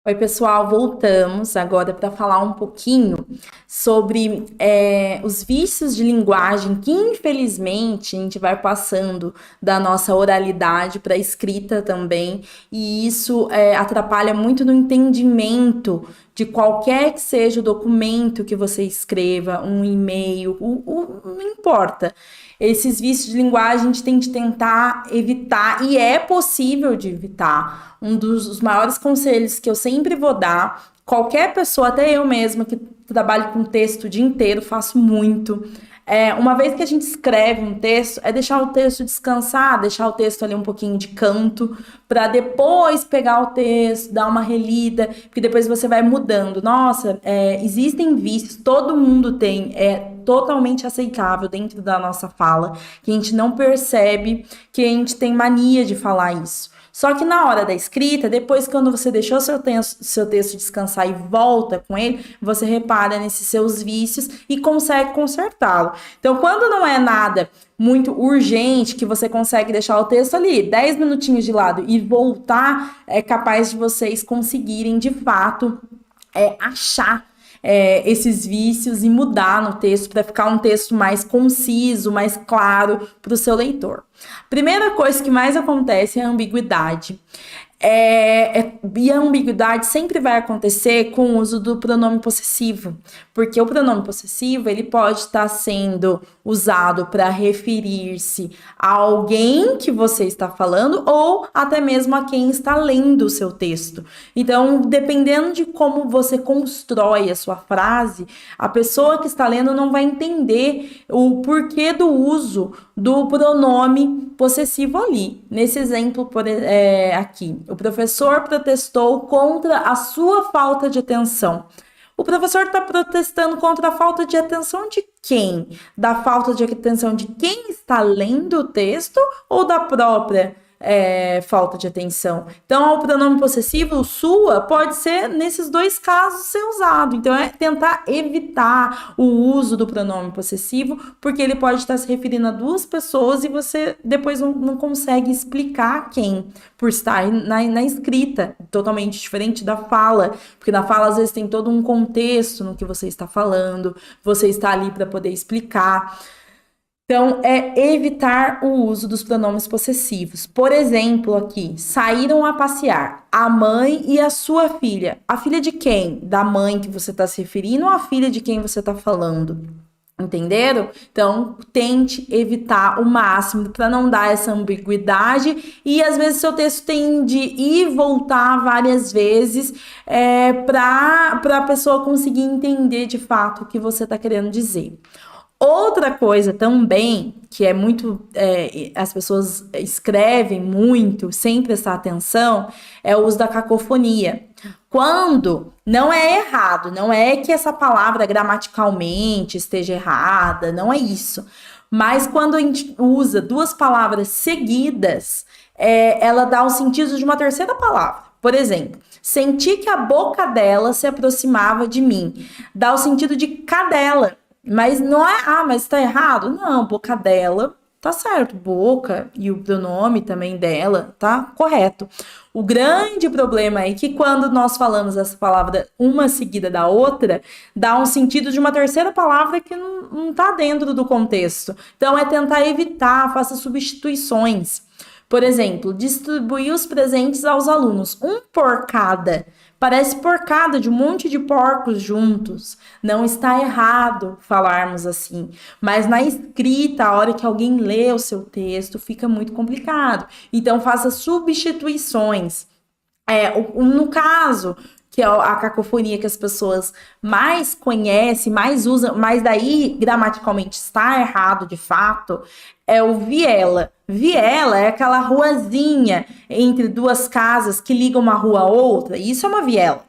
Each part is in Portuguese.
Oi, pessoal, voltamos agora para falar um pouquinho sobre os vícios de linguagem que, infelizmente, a gente vai passando da nossa oralidade para a escrita também, e isso atrapalha muito no entendimento de qualquer que seja o documento que você escreva, um e-mail, não importa. Esses vícios de linguagem a gente tem de tentar evitar, e é possível de evitar. Um dos maiores conselhos que eu sempre vou dar, qualquer pessoa, até eu mesma, que trabalho com texto o dia inteiro, faço muito. Uma vez que a gente escreve um texto, é deixar o texto descansar, deixar o texto ali um pouquinho de canto, para depois pegar o texto, dar uma relida, porque depois você vai mudando. Nossa, existem vícios, todo mundo tem, é totalmente aceitável dentro da nossa fala, que a gente não percebe que a gente tem mania de falar isso. Só que na hora da escrita, depois quando você deixou seu texto descansar e volta com ele, você repara nesses seus vícios e consegue consertá-lo. Então, quando não é nada muito urgente, que você consegue deixar o texto ali 10 minutinhos de lado e voltar, é capaz de vocês conseguirem, de fato, achar esses vícios e mudar no texto para ficar um texto mais conciso, mais claro para o seu leitor. Primeira coisa que mais acontece é a ambiguidade. E a ambiguidade sempre vai acontecer com o uso do pronome possessivo, porque o pronome possessivo ele pode estar sendo usado para referir-se a alguém que você está falando ou até mesmo a quem está lendo o seu texto. Então, dependendo de como você constrói a sua frase, a pessoa que está lendo não vai entender o porquê do uso do pronome possessivo ali. Nesse exemplo aqui, o professor protestou contra a sua falta de atenção. O professor está protestando contra a falta de atenção de quem? Da falta de atenção de quem está lendo o texto ou da própria falta de atenção? Então, o pronome possessivo, o sua, pode ser, nesses dois casos, ser usado. Então, é tentar evitar o uso do pronome possessivo, porque ele pode estar se referindo a duas pessoas e você depois não consegue explicar quem, por estar na escrita, totalmente diferente da fala, porque na fala, às vezes, tem todo um contexto no que você está falando, você está ali para poder explicar. Então, é evitar o uso dos pronomes possessivos. Por exemplo, aqui, saíram a passear a mãe e a sua filha. A filha de quem? Da mãe que você está se referindo ou a filha de quem você está falando? Entenderam? Então, tente evitar o máximo para não dar essa ambiguidade e às vezes seu texto tem de ir e voltar várias vezes para a pessoa conseguir entender de fato o que você está querendo dizer. Outra coisa também, que é muito, as pessoas escrevem muito, sem prestar atenção, é o uso da cacofonia. Quando não é errado, não é que essa palavra gramaticalmente esteja errada, não é isso. Mas quando a gente usa duas palavras seguidas, ela dá o sentido de uma terceira palavra. Por exemplo, senti que a boca dela se aproximava de mim. Dá o sentido de cadela. Mas não é, mas tá errado? Não, boca dela, tá certo, boca e o pronome também dela, tá correto. O grande problema é que quando nós falamos essa palavra uma seguida da outra, dá um sentido de uma terceira palavra que não tá dentro do contexto. Então é tentar evitar, faça substituições. Por exemplo, distribuir os presentes aos alunos, um por cada. Parece porcada de um monte de porcos juntos. Não está errado falarmos assim. Mas na escrita, a hora que alguém lê o seu texto, fica muito complicado. Então, faça substituições. No caso, que é a cacofonia que as pessoas mais conhecem, mais usam, mas daí gramaticalmente está errado de fato, é o viela. Viela é aquela ruazinha entre duas casas que ligam uma rua a outra, e isso é uma viela.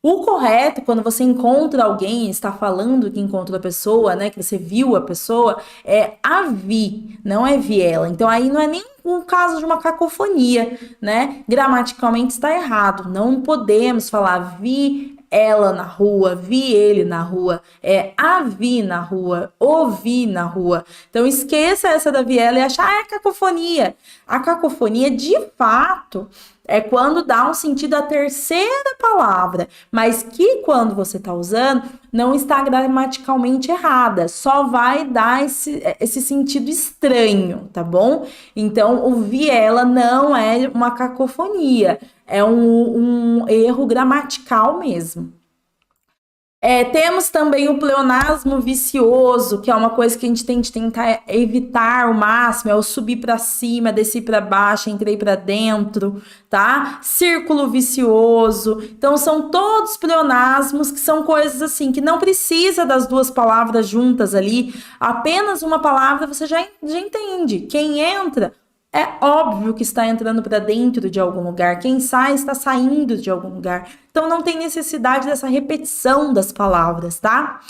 O correto, quando você encontra alguém, está falando que encontrou a pessoa, né, que você viu a pessoa, é avi, não é viela. Então, aí não é nem um caso de uma cacofonia, né? Gramaticalmente está errado. Não podemos falar vi ela na rua, vi ele na rua, a vi na rua, ouvi na rua. Então, esqueça essa da viela e achar, é cacofonia. A cacofonia, de fato, é quando dá um sentido à terceira palavra, mas que quando você está usando, não está gramaticalmente errada, só vai dar esse sentido estranho, tá bom? Então, o viela não é uma cacofonia, é um erro gramatical mesmo. Temos também o pleonasmo vicioso, que é uma coisa que a gente tem de tentar evitar ao máximo, é o subir para cima, descer para baixo, entrei para dentro, tá? Círculo vicioso. Então são todos pleonasmos que são coisas assim que não precisa das duas palavras juntas ali, apenas uma palavra você já entende. Quem entra é óbvio que está entrando para dentro de algum lugar. Quem sai está saindo de algum lugar. Então não tem necessidade dessa repetição das palavras, tá?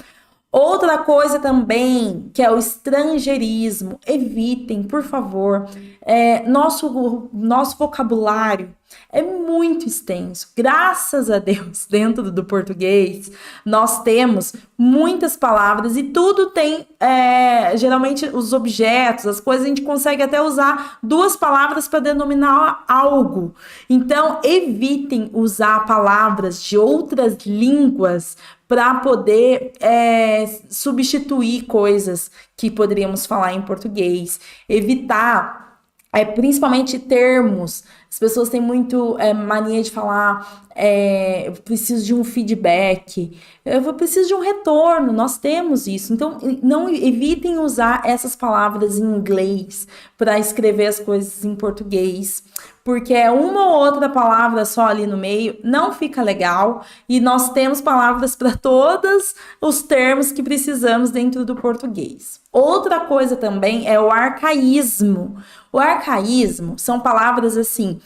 Outra coisa também, que é o estrangeirismo. Evitem, por favor. Nosso vocabulário é muito extenso. Graças a Deus, dentro do português, nós temos muitas palavras e tudo tem, geralmente, os objetos, as coisas, a gente consegue até usar duas palavras para denominar algo. Então, evitem usar palavras de outras línguas para poder substituir coisas que poderíamos falar em português. Evitar, principalmente termos. As pessoas têm muito mania de falar, eu preciso de um feedback, eu preciso de um retorno, nós temos isso. Então, não evitem usar essas palavras em inglês para escrever as coisas em português, porque uma ou outra palavra só ali no meio não fica legal, e nós temos palavras para todos os termos que precisamos dentro do português. Outra coisa também é o arcaísmo. O arcaísmo são palavras assim,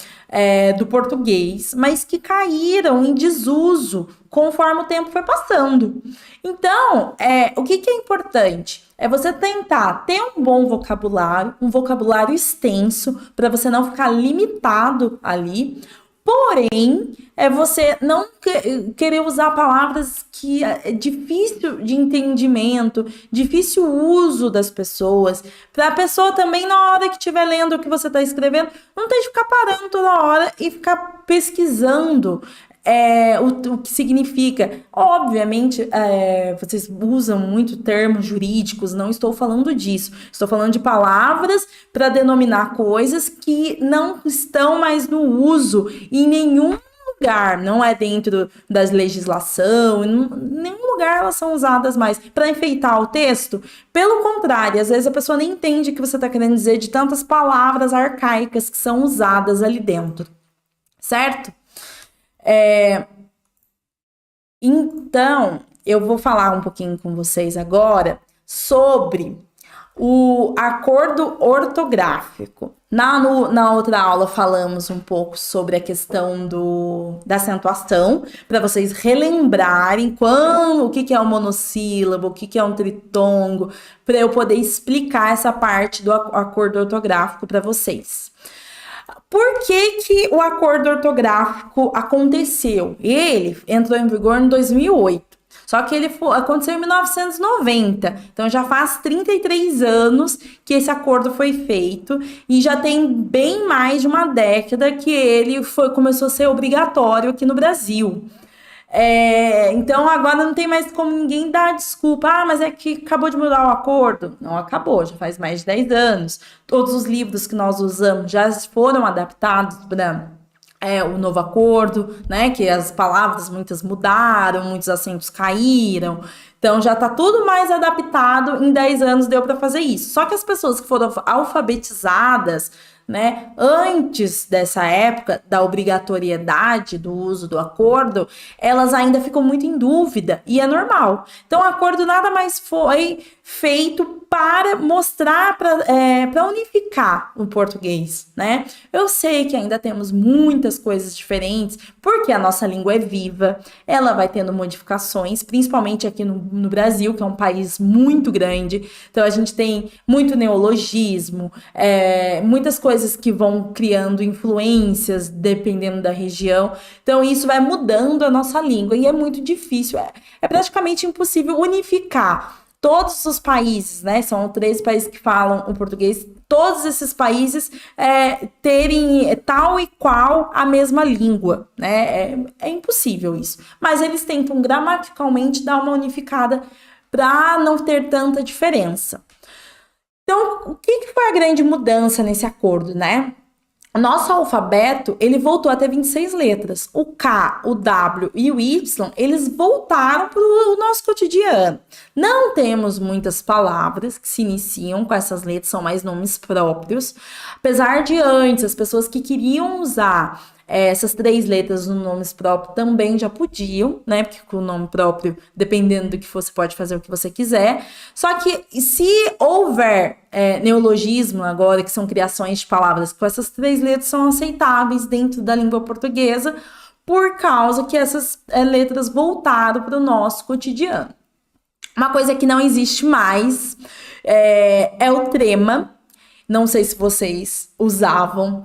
do português, mas que caíram em desuso conforme o tempo foi passando. Então, o que é importante? É você tentar ter um bom vocabulário, um vocabulário extenso, para você não ficar limitado ali. Porém, você não querer usar palavras que é difícil de entendimento, difícil uso das pessoas, para a pessoa também, na hora que estiver lendo o que você está escrevendo, não tem de ficar parando toda hora e ficar pesquisando o que significa. Obviamente, vocês usam muito termos jurídicos, não estou falando disso. Estou falando de palavras para denominar coisas que não estão mais no uso em nenhum lugar, não é dentro das legislação, em nenhum lugar elas são usadas mais para enfeitar o texto. Pelo contrário, às vezes a pessoa nem entende o que você está querendo dizer de tantas palavras arcaicas que são usadas ali dentro, certo? Então, eu vou falar um pouquinho com vocês agora sobre o acordo ortográfico. Na outra aula falamos um pouco sobre a questão da acentuação, para vocês relembrarem o que é um monossílabo, o que é um tritongo, para eu poder explicar essa parte do acordo ortográfico para vocês. Por que o acordo ortográfico aconteceu? Ele entrou em vigor em 2008, só que ele aconteceu em 1990, então já faz 33 anos que esse acordo foi feito e já tem bem mais de uma década que ele começou a ser obrigatório aqui no Brasil. Então agora não tem mais como ninguém dar desculpa, mas é que acabou de mudar o acordo. Não acabou, já faz mais de 10 anos. Todos os livros que nós usamos já foram adaptados para o novo acordo, né? Que as palavras muitas mudaram, muitos acentos caíram. Então já está tudo mais adaptado, em 10 anos deu para fazer isso. Só que as pessoas que foram alfabetizadas, né, antes dessa época da obrigatoriedade do uso do acordo, elas ainda ficam muito em dúvida, e é normal. Então, o acordo nada mais foi feito para mostrar, para unificar o português, né? Eu sei que ainda temos muitas coisas diferentes, porque a nossa língua é viva, ela vai tendo modificações, principalmente aqui no Brasil, que é um país muito grande, então a gente tem muito neologismo, muitas coisas que vão criando influências dependendo da região, então isso vai mudando a nossa língua, e é muito difícil, é praticamente impossível unificar todos os países, né? São 13 países que falam o português, todos esses países terem tal e qual a mesma língua, né? É impossível isso. Mas eles tentam gramaticalmente dar uma unificada para não ter tanta diferença. Então, o que foi a grande mudança nesse acordo, né? O nosso alfabeto, ele voltou a ter 26 letras. O K, o W e o Y, eles voltaram para o nosso cotidiano. Não temos muitas palavras que se iniciam com essas letras, são mais nomes próprios. Apesar de antes, as pessoas que queriam usar essas 3 letras no nome próprio também já podiam, né? Porque com o nome próprio, dependendo do que for, você pode fazer o que você quiser. Só que se houver neologismo agora, que são criações de palavras com essas 3 letras, são aceitáveis dentro da língua portuguesa, por causa que essas letras voltaram para o nosso cotidiano. Uma coisa que não existe mais é o trema. Não sei se vocês usavam.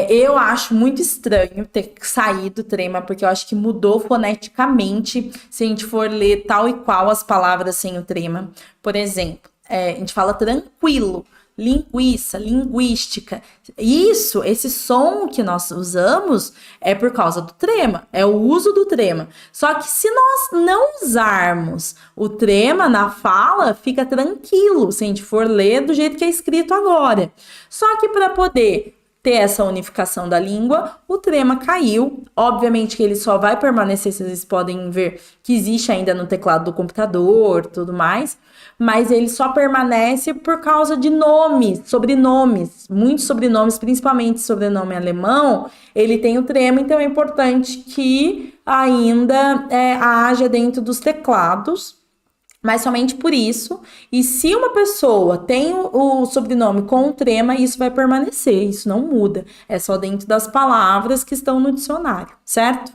Eu acho muito estranho ter saído o trema, porque eu acho que mudou foneticamente se a gente for ler tal e qual as palavras sem o trema. Por exemplo, a gente fala tranquilo, linguiça, linguística. Esse som que nós usamos é por causa do trema, é o uso do trema. Só que se nós não usarmos o trema na fala, fica tranquilo, se a gente for ler do jeito que é escrito agora. Só que para poder ter essa unificação da língua, o trema caiu. Obviamente que ele só vai permanecer, vocês podem ver que existe ainda no teclado do computador, tudo mais, mas ele só permanece por causa de nomes, sobrenomes, muitos sobrenomes, principalmente sobrenome alemão, ele tem o trema, então é importante que ainda haja dentro dos teclados, mas somente por isso. E se uma pessoa tem o sobrenome com o trema, isso vai permanecer, isso não muda. É só dentro das palavras que estão no dicionário, certo?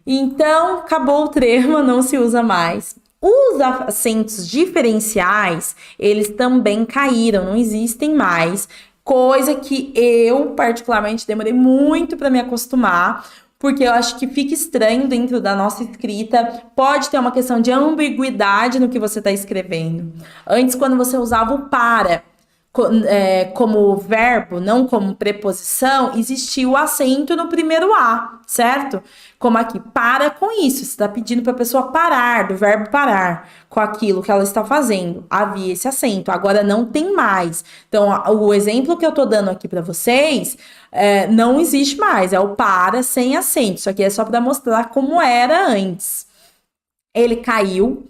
Então, acabou o trema, não se usa mais. Os acentos diferenciais, eles também caíram, não existem mais. Coisa que eu, particularmente, demorei muito para me acostumar, porque eu acho que fica estranho dentro da nossa escrita, pode ter uma questão de ambiguidade no que você está escrevendo. Antes, quando você usava o para como verbo, não como preposição, existia o acento no primeiro A, certo? Como aqui, para com isso, você está pedindo para a pessoa parar, do verbo parar, com aquilo que ela está fazendo. Havia esse acento, agora não tem mais. Então, o exemplo que eu estou dando aqui para vocês não existe mais, é o para sem acento. Isso aqui é só para mostrar como era antes. Ele caiu,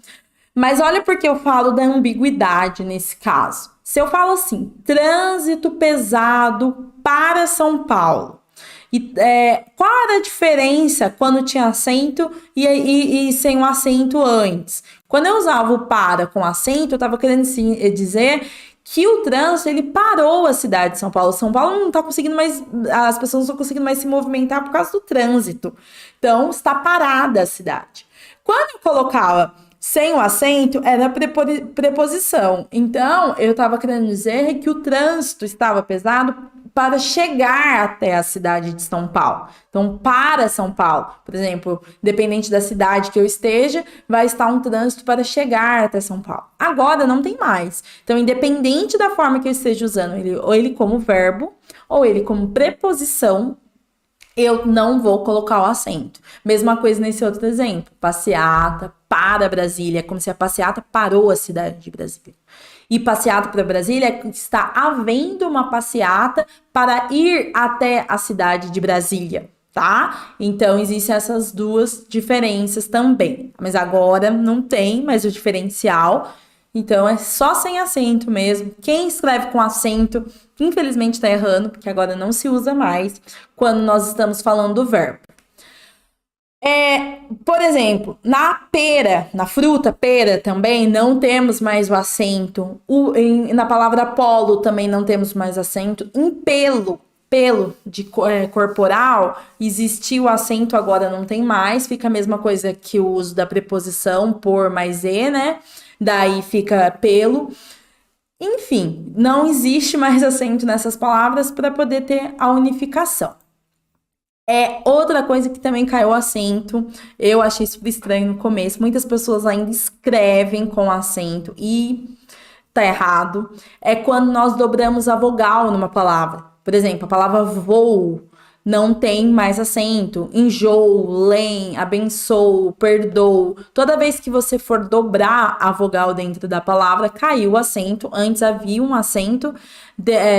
mas olha porque eu falo da ambiguidade nesse caso. Se eu falo assim, trânsito pesado para São Paulo, qual era a diferença quando tinha acento e sem um acento antes? Quando eu usava o para com acento, eu estava querendo dizer que o trânsito, ele parou a cidade de São Paulo. São Paulo não está conseguindo mais, as pessoas não estão conseguindo mais se movimentar por causa do trânsito. Então, está parada a cidade. Quando eu colocava sem o acento, era preposição. Então, eu estava querendo dizer que o trânsito estava pesado para chegar até a cidade de São Paulo. Então, para São Paulo, por exemplo, dependente da cidade que eu esteja, vai estar um trânsito para chegar até São Paulo. Agora, não tem mais. Então, independente da forma que eu esteja usando ele, ou ele como verbo, ou ele como preposição, eu não vou colocar o acento. Mesma coisa nesse outro exemplo. Passeata para Brasília, como se a passeata parou a cidade de Brasília. E passeata para Brasília, está havendo uma passeata para ir até a cidade de Brasília, tá? Então, existem essas duas diferenças também. Mas agora não tem mais o diferencial. Então, é só sem acento mesmo. Quem escreve com acento, infelizmente está errando, porque agora não se usa mais quando nós estamos falando do verbo. Por exemplo, na pera, na fruta pera também, não temos mais o acento. Na palavra polo também não temos mais acento. Em pelo de corporal, existiu o acento, agora não tem mais. Fica a mesma coisa que o uso da preposição por mais e, né? Daí fica pelo. Enfim, não existe mais acento nessas palavras para poder ter a unificação. Outra coisa que também caiu o acento, eu achei super estranho no começo. Muitas pessoas ainda escrevem com acento e tá errado é quando nós dobramos a vogal numa palavra. Por exemplo, a palavra voo não tem mais acento. Enjoo, lém, abençoo, perdoo. Toda vez que você for dobrar a vogal dentro da palavra, caiu o acento. Antes havia um acento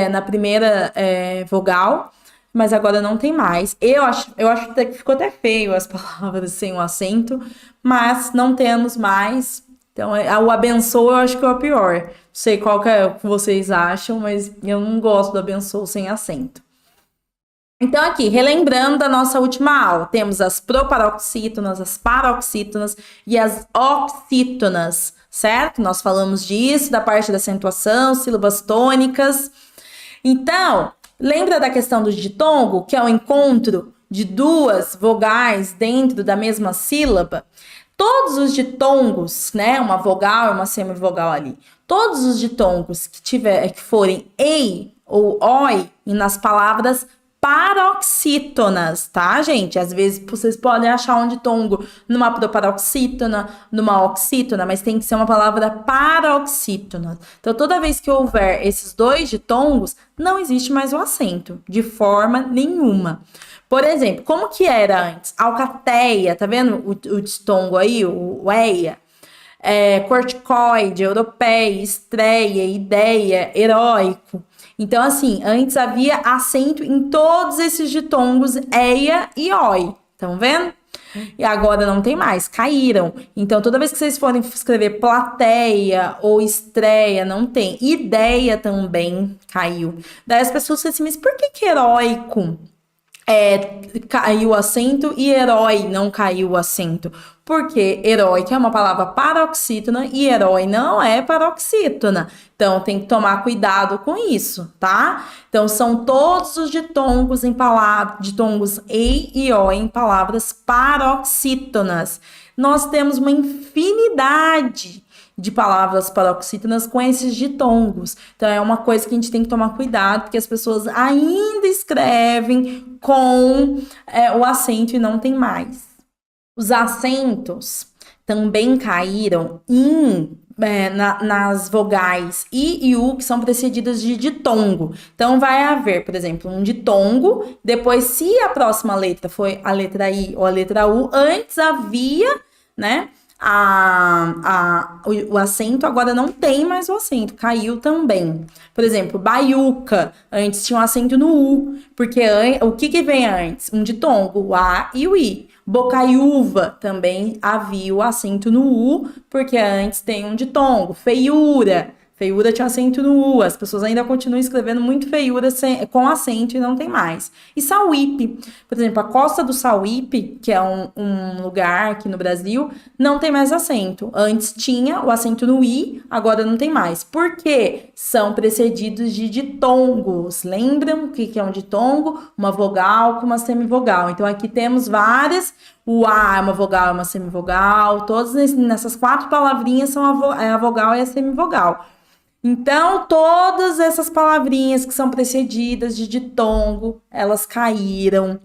na primeira vogal, mas agora não tem mais. Eu acho até que ficou até feio as palavras sem o acento, mas não temos mais. Então, o abençoa eu acho que é o pior. Não sei qual que é o que vocês acham, mas eu não gosto do abençoa sem acento. Então, aqui, relembrando da nossa última aula, temos as proparoxítonas, as paroxítonas e as oxítonas, certo? Nós falamos disso, da parte da acentuação, sílabas tônicas. Então, lembra da questão do ditongo, que é o encontro de duas vogais dentro da mesma sílaba? Todos os ditongos, né, uma vogal e uma semivogal ali, todos os ditongos que forem ei ou oi nas palavras paroxítonas, tá, gente? Às vezes vocês podem achar um ditongo numa proparoxítona, numa oxítona, mas tem que ser uma palavra paroxítona. Então, toda vez que houver esses dois ditongos, não existe mais o acento, de forma nenhuma. Por exemplo, como que era antes? Alcateia, tá vendo o ditongo aí, o eia? Corticoide, europeia, estreia, ideia, heróico. Então, assim, antes havia acento em todos esses ditongos eia e oi. Estão vendo? E agora não tem mais, caíram. Então, toda vez que vocês forem escrever plateia ou estreia, não tem. Ideia também caiu. Daí as pessoas ficam assim, mas por que heróico caiu o acento e herói não caiu o acento? Porque heróica é uma palavra paroxítona e herói não é paroxítona. Então, tem que tomar cuidado com isso, tá? Então, são todos os ditongos em palavras, ditongos ei e oi em palavras paroxítonas. Nós temos uma infinidade de palavras paroxítonas com esses ditongos. Então, é uma coisa que a gente tem que tomar cuidado, porque as pessoas ainda escrevem com o acento e não tem mais. Os acentos também caíram nas vogais I e U, que são precedidas de ditongo. Então, vai haver, por exemplo, um ditongo, depois, se a próxima letra foi a letra I ou a letra U, antes havia, né, o acento, agora não tem mais o acento, caiu também. Por exemplo, baiuca, antes tinha um acento no U, porque o que vem antes? Um ditongo, o A e o I. Bocaiúva também havia o acento no U, porque antes tem um ditongo. Feiura. Feiura tinha acento no U. As pessoas ainda continuam escrevendo muito feiura com acento e não tem mais. E Sauípe. Por exemplo, a Costa do Sauípe, que é um lugar aqui no Brasil, não tem mais acento. Antes tinha o acento no I, agora não tem mais. Por quê? São precedidos de ditongos. Lembram o que é um ditongo? Uma vogal com uma semivogal. Então, aqui temos várias. O A é uma vogal, é uma semivogal. Todas nessas 4 palavrinhas são a vogal e a semivogal. Então, todas essas palavrinhas que são precedidas de ditongo, elas caíram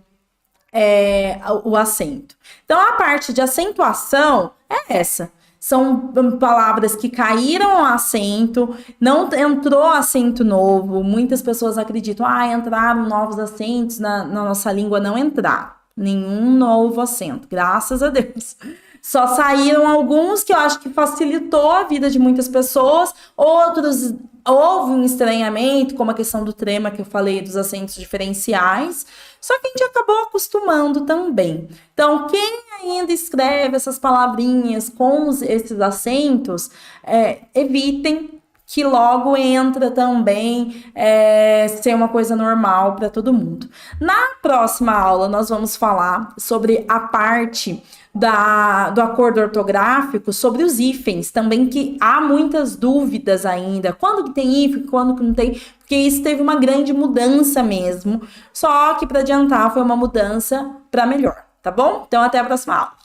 o acento. Então, a parte de acentuação é essa. São palavras que caíram o acento, não entrou acento novo. Muitas pessoas acreditam, entraram novos acentos na nossa língua. Não entraram nenhum novo acento, graças a Deus. Só saíram alguns que eu acho que facilitou a vida de muitas pessoas, outros houve um estranhamento, como a questão do trema que eu falei, dos acentos diferenciais, só que a gente acabou acostumando também. Então, quem ainda escreve essas palavrinhas com esses acentos, evitem que logo entra também ser uma coisa normal para todo mundo. Na próxima aula, nós vamos falar sobre a parte do acordo ortográfico, sobre os hífens, também que há muitas dúvidas ainda. Quando que tem hífen, quando que não tem? Porque isso teve uma grande mudança mesmo. Só que, para adiantar, foi uma mudança para melhor, tá bom? Então, até a próxima aula.